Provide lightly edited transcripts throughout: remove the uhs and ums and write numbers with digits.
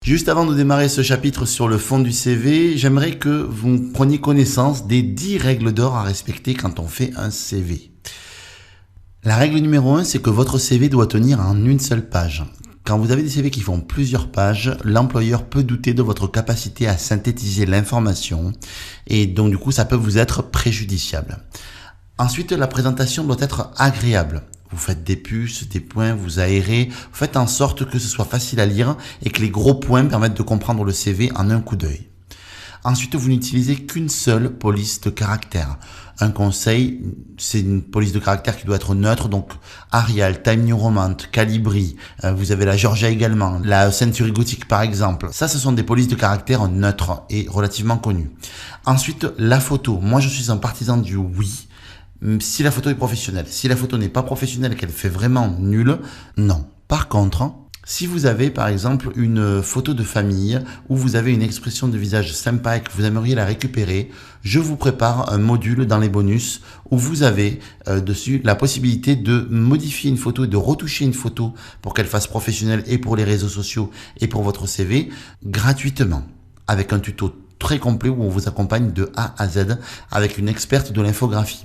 Juste avant de démarrer ce chapitre sur le fond du CV, j'aimerais que vous preniez connaissance des 10 règles d'or à respecter quand on fait un CV. La règle numéro 1, c'est que votre CV doit tenir en une seule page. Quand vous avez des CV qui font plusieurs pages, l'employeur peut douter de votre capacité à synthétiser l'information et donc du coup ça peut vous être préjudiciable. Ensuite, la présentation doit être agréable. Vous faites des puces, des points, vous aérez, vous faites en sorte que ce soit facile à lire et que les gros points permettent de comprendre le CV en un coup d'œil. Ensuite, vous n'utilisez qu'une seule police de caractère. Un conseil, c'est une police de caractère qui doit être neutre, donc Arial, Time New Roman, Calibri, vous avez la Georgia également, la Century Gothic par exemple. Ça, ce sont des polices de caractère neutres et relativement connues. Ensuite, la photo. Moi, je suis un partisan du oui. Si la photo est professionnelle, si la photo n'est pas professionnelle et qu'elle fait vraiment nulle, non. Par contre, si vous avez par exemple une photo de famille où vous avez une expression de visage sympa et que vous aimeriez la récupérer, je vous prépare un module dans les bonus où vous avez dessus la possibilité de modifier une photo et de retoucher une photo pour qu'elle fasse professionnelle et pour les réseaux sociaux et pour votre CV gratuitement avec un tuto très complet où on vous accompagne de A à Z avec une experte de l'infographie.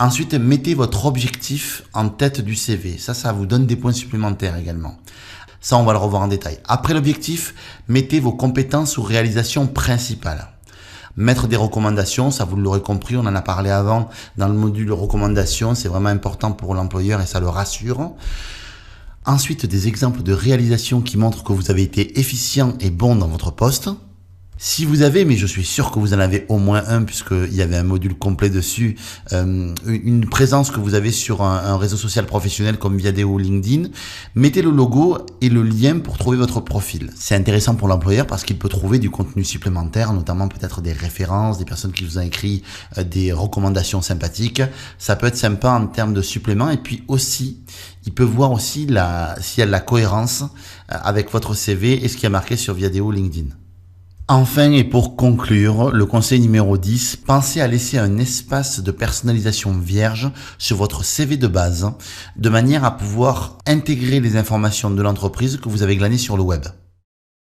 Ensuite, mettez votre objectif en tête du CV. Ça vous donne des points supplémentaires également. Ça, on va le revoir en détail. Après l'objectif, mettez vos compétences ou réalisations principales. Mettre des recommandations, ça vous l'aurez compris, on en a parlé avant dans le module recommandations, c'est vraiment important pour l'employeur et ça le rassure. Ensuite, des exemples de réalisations qui montrent que vous avez été efficient et bon dans votre poste. Si vous avez, mais je suis sûr que vous en avez au moins un puisqu'il y avait un module complet dessus, une présence que vous avez sur un réseau social professionnel comme Viadeo ou LinkedIn, mettez le logo et le lien pour trouver votre profil. C'est intéressant pour l'employeur parce qu'il peut trouver du contenu supplémentaire, notamment peut-être des références, des personnes qui vous ont écrit des recommandations sympathiques. Ça peut être sympa en termes de suppléments et puis aussi, il peut voir aussi s'il y a de la cohérence avec votre CV et ce qui est marqué sur Viadeo ou LinkedIn. Enfin et pour conclure, le conseil numéro 10, pensez à laisser un espace de personnalisation vierge sur votre CV de base, de manière à pouvoir intégrer les informations de l'entreprise que vous avez glanées sur le web.